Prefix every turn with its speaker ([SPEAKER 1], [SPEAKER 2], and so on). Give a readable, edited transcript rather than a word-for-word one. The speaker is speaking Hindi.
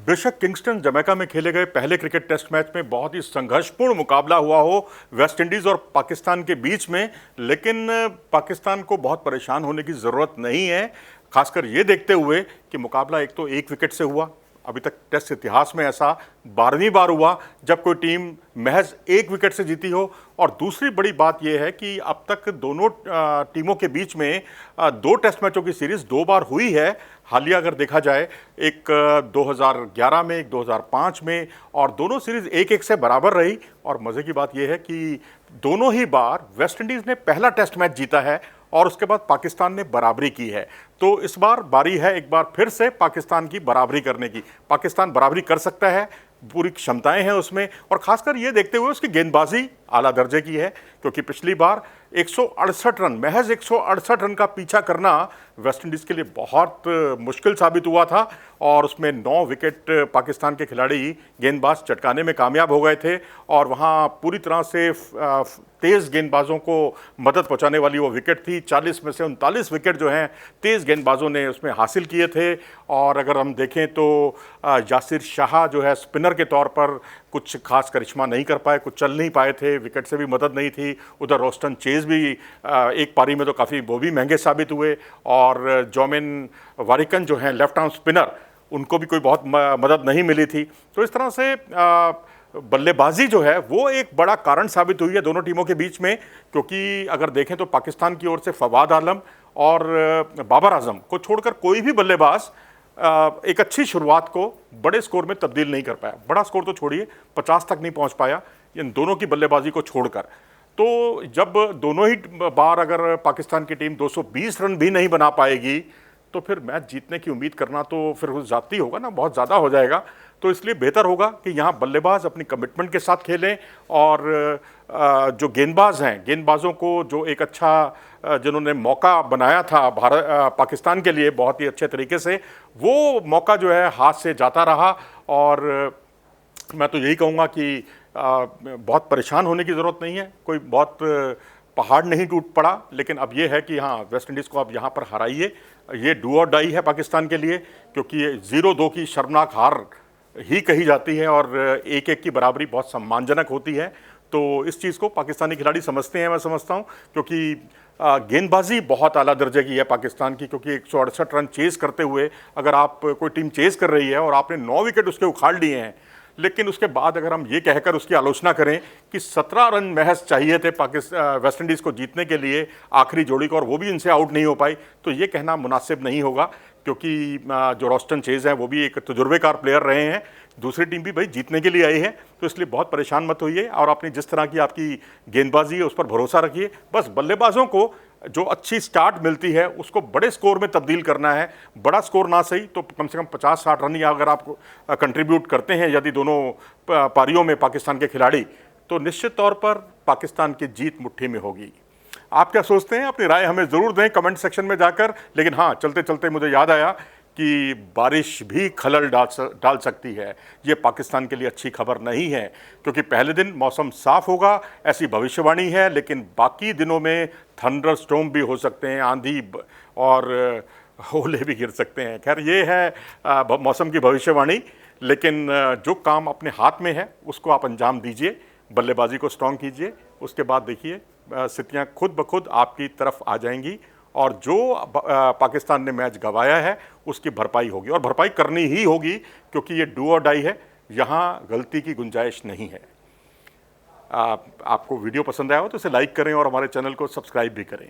[SPEAKER 1] बेशक किंगस्टन जमैका में खेले गए पहले क्रिकेट टेस्ट मैच में बहुत ही संघर्षपूर्ण मुकाबला हुआ हो वेस्टइंडीज और पाकिस्तान के बीच में, लेकिन पाकिस्तान को बहुत परेशान होने की ज़रूरत नहीं है, खासकर ये देखते हुए कि मुकाबला एक तो एक विकेट से हुआ। अभी तक टेस्ट इतिहास में ऐसा 12वीं बार हुआ जब कोई टीम महज एक विकेट से जीती हो। और दूसरी बड़ी बात यह है कि अब तक दोनों टीमों के बीच में 2 टेस्ट मैचों की सीरीज 2 बार हुई है। हालिया अगर देखा जाए, एक 2011 में, एक 2005 में, और दोनों सीरीज 1-1 से बराबर रही। और मज़े की बात यह है कि दोनों ही बार वेस्टइंडीज़ ने पहला टेस्ट मैच जीता है और उसके बाद पाकिस्तान ने बराबरी की है। तो इस बार बारी है एक बार फिर से पाकिस्तान की बराबरी करने की। पाकिस्तान बराबरी कर सकता है, पूरी क्षमताएं हैं उसमें, और खासकर ये देखते हुए उसकी गेंदबाजी आला दर्जे की है, क्योंकि पिछली बार 168 रन, महज 168 रन का पीछा करना वेस्टइंडीज़ के लिए बहुत मुश्किल साबित हुआ था। और उसमें 9 विकेट पाकिस्तान के खिलाड़ी गेंदबाज चटकाने में कामयाब हो गए थे। और वहाँ पूरी तरह से तेज़ गेंदबाजों को मदद पहुँचाने वाली वो विकेट थी। 40 में से 39 विकेट जो हैं तेज़ गेंदबाजों ने उसमें हासिल किए थे। और अगर हम देखें तो यासिर शाह जो है स्पिनर के तौर पर कुछ खास करिश्मा नहीं कर पाए, कुछ चल नहीं पाए थे, विकेट से भी मदद नहीं थी। उधर रोस्टन चेज भी एक पारी में तो काफ़ी वो भी महंगे साबित हुए। और जोमिन वारिकन जो हैं लेफ्ट आर्म स्पिनर, उनको भी कोई बहुत मदद नहीं मिली थी। तो इस तरह से बल्लेबाजी जो है वो एक बड़ा कारण साबित हुई है दोनों टीमों के बीच में। क्योंकि अगर देखें तो पाकिस्तान की ओर से फवाद आलम और बाबर आजम को छोड़कर कोई भी बल्लेबाज एक अच्छी शुरुआत को बड़े स्कोर में तब्दील नहीं कर पाया। बड़ा स्कोर तो छोड़िए, 50 तक नहीं पहुंच पाया इन दोनों की बल्लेबाजी को छोड़कर। तो जब दोनों ही बार अगर पाकिस्तान की टीम 220 रन भी नहीं बना पाएगी तो फिर मैच जीतने की उम्मीद करना तो फिर ज़्यादती होगा ना, बहुत ज़्यादा हो जाएगा। तो इसलिए बेहतर होगा कि यहाँ बल्लेबाज अपनी कमिटमेंट के साथ खेलें, और जो गेंदबाज हैं, गेंदबाजों को जो एक अच्छा जिन्होंने मौका बनाया था पाकिस्तान के लिए बहुत ही अच्छे तरीके से, वो मौका जो है हाथ से जाता रहा। और मैं तो यही कहूँगा कि बहुत परेशान होने की ज़रूरत नहीं है, कोई बहुत पहाड़ नहीं टूट पड़ा। लेकिन अब ये है कि हाँ, वेस्टइंडीज़ को अब यहाँ पर हराइए, ये डू और डाई है पाकिस्तान के लिए, क्योंकि 0-2 की शर्मनाक हार ही कही जाती है और 1-1 की बराबरी बहुत सम्मानजनक होती है। तो इस चीज़ को पाकिस्तानी खिलाड़ी समझते हैं, मैं समझता हूँ, क्योंकि गेंदबाजी बहुत आला दर्जे की है पाकिस्तान की। क्योंकि 168 रन चेस करते हुए अगर आप कोई टीम चेस कर रही है और आपने 9 विकेट उसके उखाड़ लिए हैं, लेकिन उसके बाद अगर हम ये कहकर उसकी आलोचना करें कि 17 रन महज चाहिए थे वेस्टइंडीज़ को जीतने के लिए आखिरी जोड़ी को, और वो भी इनसे आउट नहीं हो पाई, तो ये कहना मुनासिब नहीं होगा। क्योंकि जो रोस्टन चेज हैं वो भी एक तजुर्बेकार प्लेयर रहे हैं, दूसरी टीम भी भाई जीतने के लिए आई है। तो इसलिए बहुत परेशान मत होइए और अपनी जिस तरह की आपकी गेंदबाजी है उस पर भरोसा रखिए। बस बल्लेबाजों को जो अच्छी स्टार्ट मिलती है उसको बड़े स्कोर में तब्दील करना है। बड़ा स्कोर ना सही तो कम से कम 50-60 रन या अगर आप कंट्रीब्यूट करते हैं यदि दोनों पारियों में पाकिस्तान के खिलाड़ी, तो निश्चित तौर पर पाकिस्तान की जीत मुट्ठी में होगी। आप क्या सोचते हैं? अपनी राय हमें ज़रूर दें कमेंट सेक्शन में जाकर। लेकिन हाँ, चलते चलते मुझे याद आया कि बारिश भी खलल डाल सकती है। ये पाकिस्तान के लिए अच्छी खबर नहीं है, क्योंकि पहले दिन मौसम साफ़ होगा ऐसी भविष्यवाणी है, लेकिन बाकी दिनों में थंडर स्टॉर्म भी हो सकते हैं, आंधी और ओले भी गिर सकते हैं। खैर, ये है मौसम की भविष्यवाणी। लेकिन जो काम अपने हाथ में है उसको आप अंजाम दीजिए, बल्लेबाजी को स्ट्रॉन्ग कीजिए, उसके बाद देखिए स्थितियाँ खुद ब खुद आपकी तरफ आ जाएंगी और जो पाकिस्तान ने मैच गंवाया है उसकी भरपाई होगी, और भरपाई करनी ही होगी, क्योंकि ये डू और डाई है, यहाँ गलती की गुंजाइश नहीं है। आपको वीडियो पसंद आया हो तो इसे लाइक करें और हमारे चैनल को सब्सक्राइब भी करें।